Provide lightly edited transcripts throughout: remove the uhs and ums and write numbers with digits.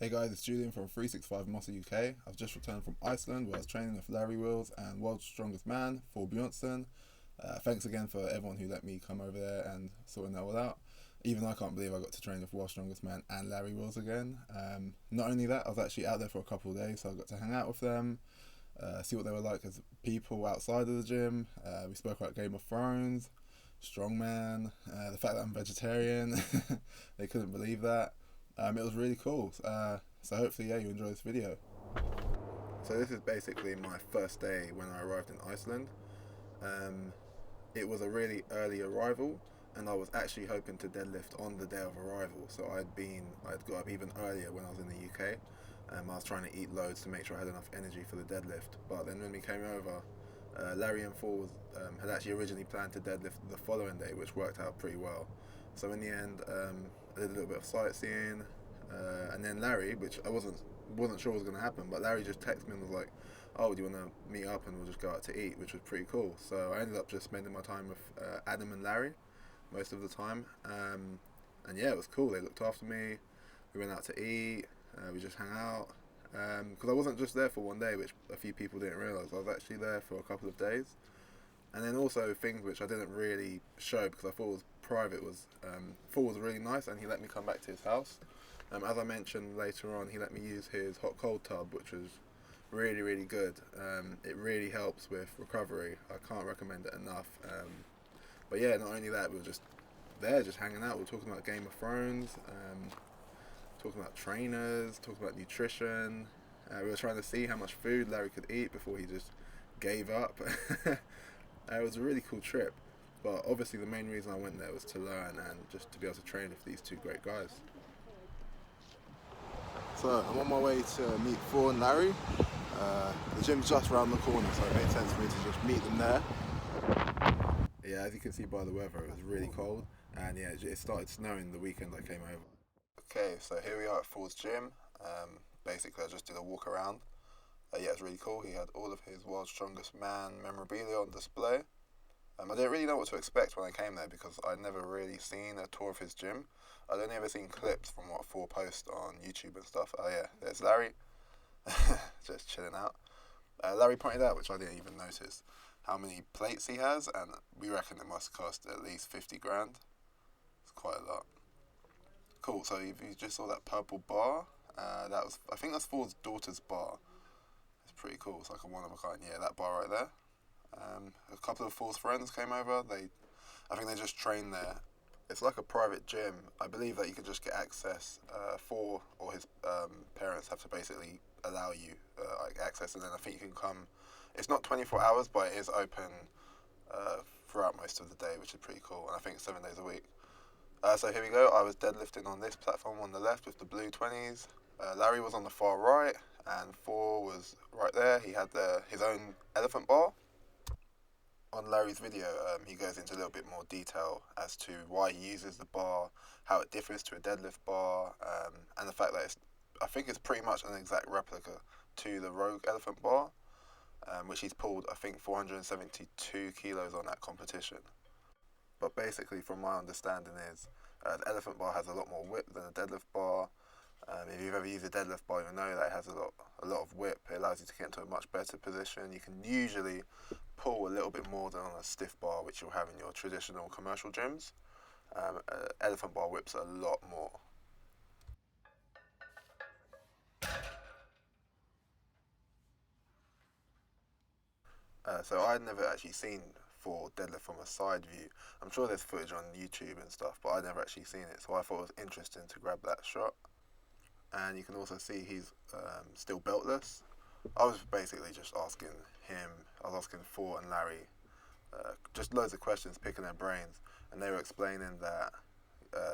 Hey guys, it's Julian from 365 Muscle UK. I've just returned from Iceland where I was training with Larry Wheels and World's Strongest Man, Thor Bjornsson. Thanks again for everyone who let me come over there and sorting that all out. Even I can't believe I got to train with World's Strongest Man and Larry Wheels again. Not only that, I was actually out there for a couple of days, so I got to hang out with them, see what they were like as people outside of the gym. We spoke about Game of Thrones, strongman, the fact that I'm vegetarian. They couldn't believe that. It was really cool. So hopefully, yeah, you enjoy this video. So this is basically my first day when I arrived in Iceland. It was a really early arrival, and I was actually hoping to deadlift on the day of arrival. So I'd got up even earlier when I was in the UK. I was trying to eat loads to make sure I had enough energy for the deadlift. But then when we came over, Larry and Thor had actually originally planned to deadlift the following day, which worked out pretty well. So in the end, I did a little bit of sightseeing, and then Larry, which I wasn't sure was going to happen, but Larry just texted me and was like, "Oh, do you want to meet up and we'll just go out to eat?" Which was pretty cool. So I ended up just spending my time with Adam and Larry most of the time, and yeah, it was cool. They looked after me. We went out to eat. We just hung out because I wasn't just there for one day, which a few people didn't realise. I was actually there for a couple of days. And then also things which I didn't really show because I thought was private was Thor was really nice and he let me come back to his house. As I mentioned later on, he let me use his hot cold tub, which was really good. It really helps with recovery. I can't recommend it enough. But yeah, not only that, we were just there, just hanging out. We were talking about Game of Thrones, talking about trainers, talking about nutrition. We were trying to see how much food Larry could eat before he just gave up. It was a really cool trip, but obviously the main reason I went there was to learn and just to be able to train with these two great guys. So I'm on my way to meet Thor and Larry. The gym's just around the corner, so it made sense for me to just meet them there. Yeah, as you can see by the weather, it was really cold, and yeah, it started snowing the weekend I came over. Okay, so here we are at Thor's gym. Basically, I just did a walk around. Yeah, it's really cool. He had all of his World's Strongest Man memorabilia on display. I didn't really know what to expect when I came there because I'd never really seen a tour of his gym. I'd only ever seen clips from what Thor posts on YouTube and stuff. Oh yeah, there's Larry, just chilling out. Larry pointed out, which I didn't even notice, how many plates he has, and we reckon it must cost at least 50 grand. It's quite a lot. Cool, so you just saw that purple bar. I think that's Thor's daughter's bar. Pretty cool. It's like a one of a kind. Yeah, that bar right there. A couple of Thor's friends came over. I think they just train there. It's like a private gym. I believe that you can just get access. Thor or his parents have to basically allow you like access, and then I think you can come. It's not 24 hours, but it is open throughout most of the day, which is pretty cool. And I think 7 days a week. So here we go. I was deadlifting on this platform on the left with the blue 20s. Larry was on the far right, and Thor was right there. He had his own elephant bar. On Larry's video, he goes into a little bit more detail as to why he uses the bar, how it differs to a deadlift bar, and the fact that I think it's pretty much an exact replica to the Rogue elephant bar, which he's pulled, I think, 472 kilos on that competition. But basically, from my understanding is, the elephant bar has a lot more whip than a deadlift bar. If you've ever used a deadlift bar, you'll know that it has a lot of whip. It allows you to get into a much better position. You can usually pull a little bit more than on a stiff bar, which you'll have in your traditional commercial gyms. Elephant bar whips a lot more. So I'd never actually seen Thor deadlift from a side view. I'm sure there's footage on YouTube and stuff, but I'd never actually seen it. So I thought it was interesting to grab that shot. And you can also see he's still beltless. I was basically just asking him, I was asking Thor and Larry just loads of questions, picking their brains, and they were explaining that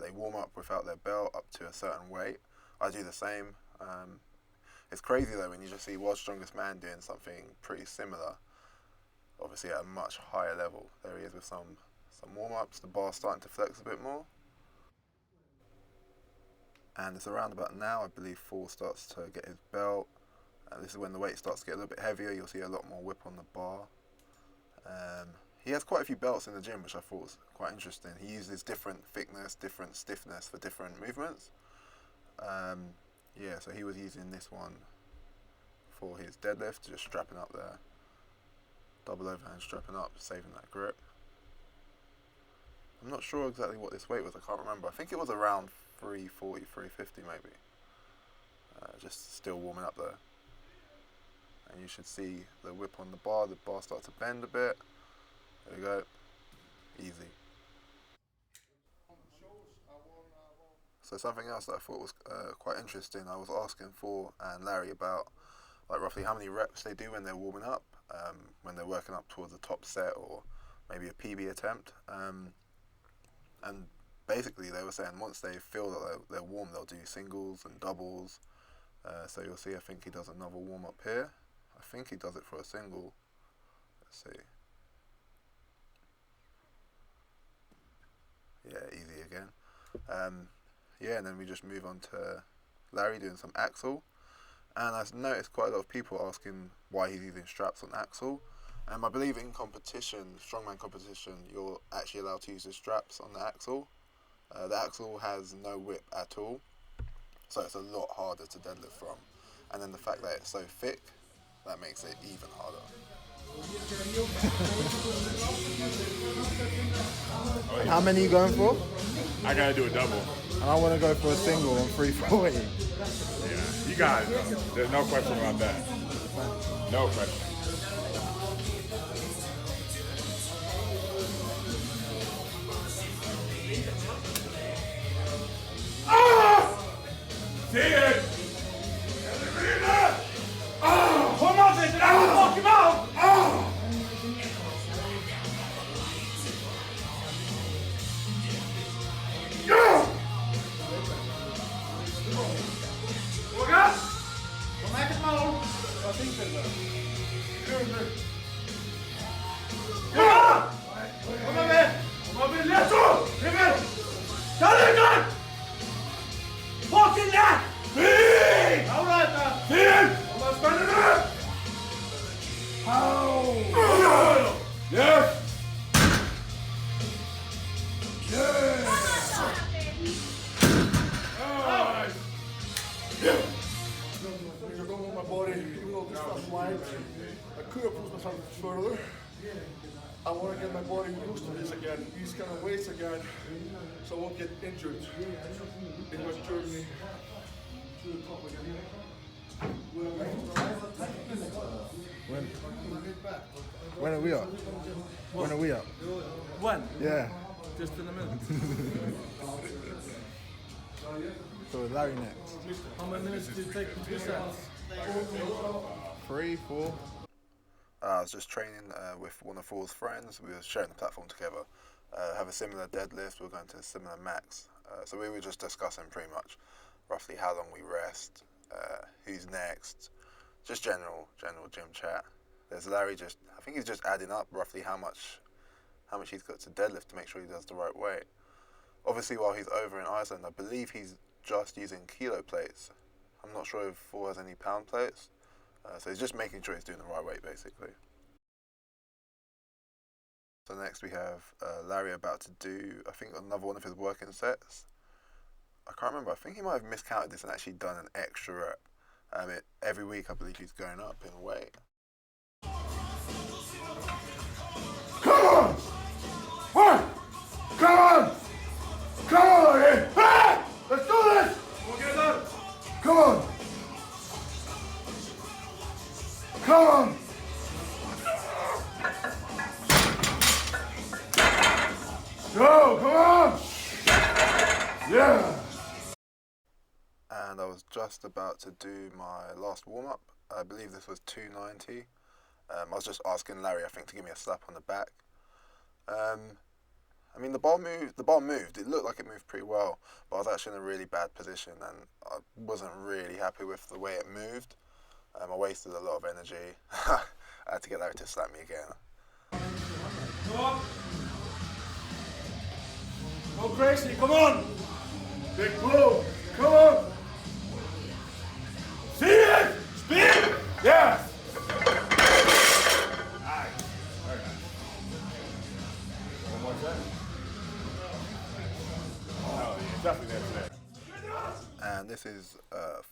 they warm up without their belt up to a certain weight. I do the same. It's crazy though when you just see World's Strongest Man doing something pretty similar, obviously at a much higher level. There he is with some warm-ups, the bar's starting to flex a bit more. And it's around about now, I believe Thor starts to get his belt. This is when the weight starts to get a little bit heavier. You'll see a lot more whip on the bar. He has quite a few belts in the gym, which I thought was quite interesting. He uses different thickness, different stiffness for different movements. yeah, so he was using this one for his deadlift, just strapping up there. Double overhand strapping up, saving that grip. I'm not sure exactly what this weight was, I can't remember. I think it was around 340, 350 maybe. Just still warming up there. And you should see the whip on the bar starts to bend a bit. There we go, easy. So something else that I thought was quite interesting, I was asking Thor and Larry about like roughly how many reps they do when they're warming up, when they're working up towards a top set or maybe a PB attempt. And basically they were saying once they feel that they're warm, they'll do singles and doubles. So you'll see, I think he does another warm up here. I think he does it for a single. Let's see. Yeah, easy again. Yeah, and then we just move on to Larry doing some axle. And I've noticed quite a lot of people asking why he's using straps on axle. And I believe in competition, strongman competition, you're actually allowed to use the straps on the axle. The axle has no whip at all, so it's a lot harder to deadlift from. And then the fact that it's so thick, that makes it even harder. How many are you going for? I gotta do a double. And I want to go for a single on 340. Yeah, you got it though. There's no question about that. No question. See it! Kom on, sitter där! Fuck him out! Våga! Kom här till mål! Vad finns det där? Ja! Kom med! Kom med! Let's go! River! Ta det där! Fucking that! Fint! All right, man. Fint! Kom on, spänner du! Yes! Yes! You're going with my body, even though this stuff's wide. I could have pushed myself further. I want to get my body used to this again, these kind of weights again, so I won't get injured in my journey to the top again. When are we up? When are we up? When? Yeah. Just in a minute. So Larry next. How many minutes did it take between sets? 3, 4. I was just training with one of Thor's friends. We were sharing the platform together. Have a similar deadlift. We're going to a similar max. So we were just discussing pretty much roughly how long we rest, who's next, just general gym chat. There's Larry I think he's just adding up roughly how much he's got to deadlift to make sure he does the right weight. Obviously, while he's over in Iceland, I believe he's just using kilo plates. I'm not sure if Thor has any pound plates. So he's just making sure he's doing the right weight, basically. So next we have Larry about to do, I think, another one of his working sets. I can't remember. I think he might have miscounted this and actually done an extra rep. Every week, I believe he's going up in weight. Come on! What? Come on! Come on! Hey! Let's do this! We'll get it done! Come on! Come on! Go! Come on! Yeah! And I was just about to do my last warm-up. I believe this was 290. I was just asking Larry, I think, to give me a slap on the back. I mean, the bar moved. It looked like it moved pretty well, but I was actually in a really bad position, and I wasn't really happy with the way it moved. I wasted a lot of energy. I had to get Larry to slap me again. Come on! Go crazy, come on! Big blow, come on! See it! Speed! Yes! Nice. Very nice. One more set. Oh, yeah, definitely there today. And this is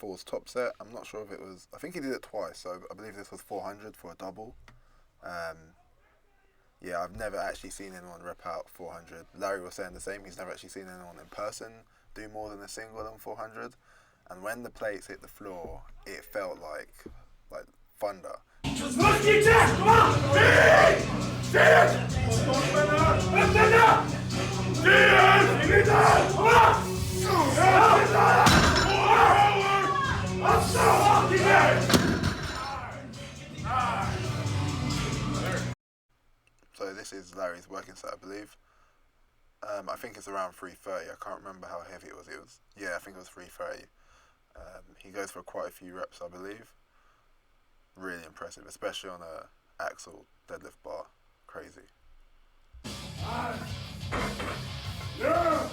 Thor's top set. I'm not sure if it was, I think he did it twice, so I believe this was 400 for a double. Yeah, I've never actually seen anyone rep out 400. Larry was saying the same, he's never actually seen anyone in person do more than a single on 400. And when the plates hit the floor, it felt like thunder. Just look your chest, come on! So this is Larry's working set, I believe. I think it's around 330. I can't remember how heavy it was. Yeah, I think it was 330. He goes for quite a few reps, I believe. Really impressive, especially on a axle deadlift bar. Crazy. Yeah!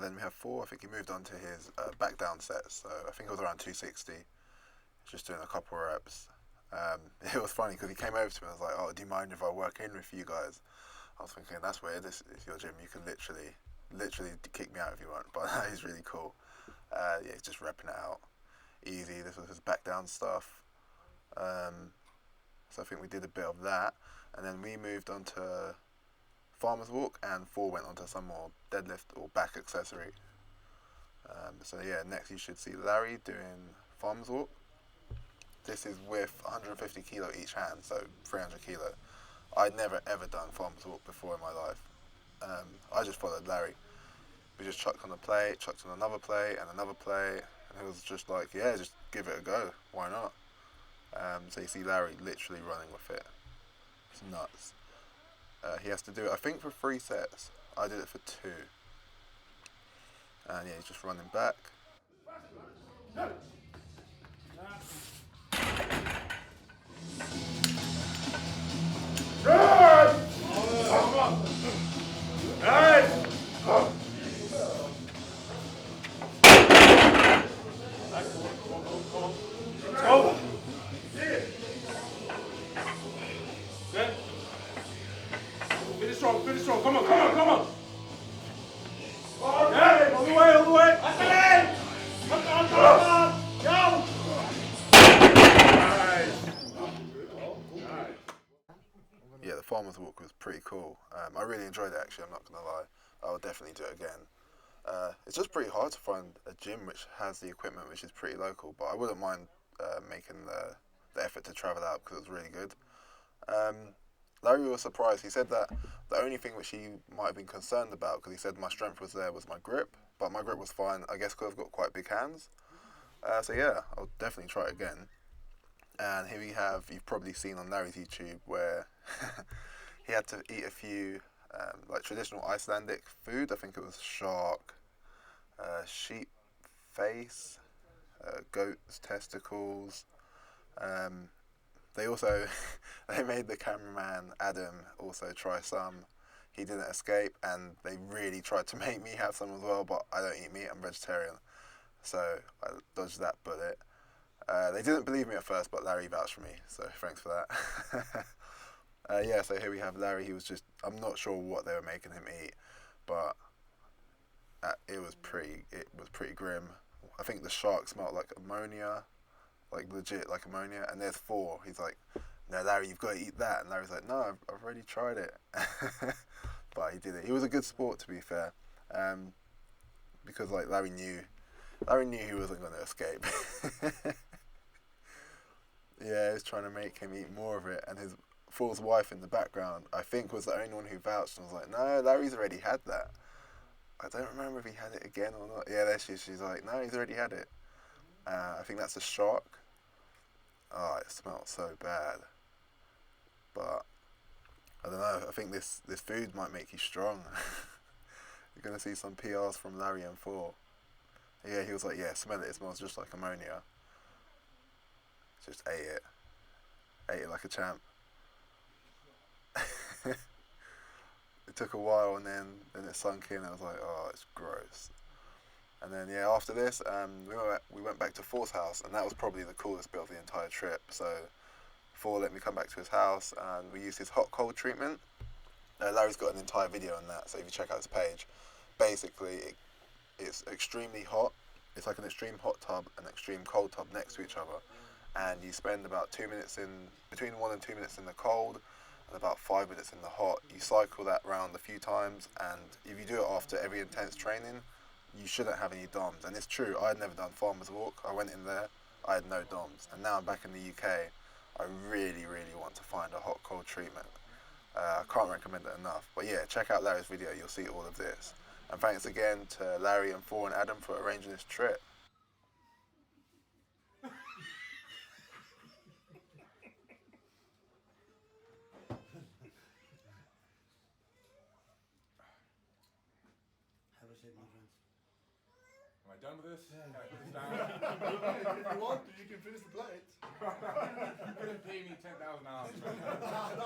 Then we have Thor. I think he moved on to his back down sets, so I think it was around 260, just doing a couple of reps. It was funny because he came over to me and was like, "Oh, do you mind if I work in with you guys?" I was thinking, that's weird, this is your gym, you can literally kick me out if you want, but he's really cool. Yeah, he's just repping it out. Easy, this was his back down stuff. So I think we did a bit of that, and then we moved on to farmer's walk, and Thor went on to some more deadlift or back accessory. So yeah, next you should see Larry doing farmer's walk. This is with 150 kilo each hand, so 300 kilo. I'd never ever done farmer's walk before in my life. I just followed Larry. We just chucked on a plate, chucked on another plate and another plate, and it was just like, yeah, just give it a go, why not? So you see Larry literally running with it. It's nuts. He has to do it, I think, for 3 sets. I did it for 2. And yeah, he's just running back. Finish strong, come on. Yeah, all the way. Come on. Go. Yeah, the farmer's walk was pretty cool. I really enjoyed it, actually, I'm not going to lie. I would definitely do it again. It's just pretty hard to find a gym which has the equipment, which is pretty local, but I wouldn't mind making the effort to travel out because it was really good. Larry was surprised. He said that the only thing which he might have been concerned about, because he said my strength was there, was my grip, but my grip was fine, I guess because I've got quite big hands. So yeah, I'll definitely try it again. And here we have, you've probably seen on Larry's YouTube, where he had to eat a few like traditional Icelandic food. I think it was shark, sheep face, goat's testicles. They also, they made the cameraman, Adam, also try some. He didn't escape, and they really tried to make me have some as well, but I don't eat meat, I'm vegetarian. So I dodged that bullet. They didn't believe me at first, but Larry vouched for me, so thanks for that. Yeah, so here we have Larry. He was just, I'm not sure what they were making him eat, but it was pretty grim. I think the shark smelled like ammonia. Like legit, like ammonia, and there's Thor. He's like, "No, Larry, you've got to eat that." And Larry's like, "No, I've already tried it." But he did it. He was a good sport, to be fair, because like Larry knew he wasn't going to escape. Yeah, he was trying to make him eat more of it, and his Thor's wife in the background, I think, was the only one who vouched and was like, "No, Larry's already had that." I don't remember if he had it again or not. Yeah, there she's like, "No, he's already had it." I think that's a shark. Oh, it smells so bad. But I don't know. I think this food might make you strong. You're gonna see some PRs from Larry and Thor. Yeah, he was like, "Yeah, smell it. It smells just like ammonia." Just ate it like a champ. It took a while, and then it sunk in. I was like, "Oh, it's gross." And then yeah, after this, we went back to Thor's house, and that was probably the coolest bit of the entire trip. So Thor let me come back to his house, and we used his hot cold treatment. Larry's got an entire video on that, so if you check out his page, basically it's extremely hot. It's like an extreme hot tub and extreme cold tub next to each other, and you spend about between 1 and 2 minutes in the cold and about 5 minutes in the hot. You cycle that round a few times, and if you do it after every intense training, you shouldn't have any DOMs. And it's true, I had never done farmer's walk. I went in there, I had no DOMs, and now I'm back in the UK. I really want to find a hot cold treatment. I can't recommend it enough. But yeah, check out Larry's video, you'll see all of this. And thanks again to Larry and Thor and Adam for arranging this trip. Have a shake, my friends. Am I done with this? Yeah. Can I put this down? If you want to, you can finish the plate. You couldn't pay me $10,000.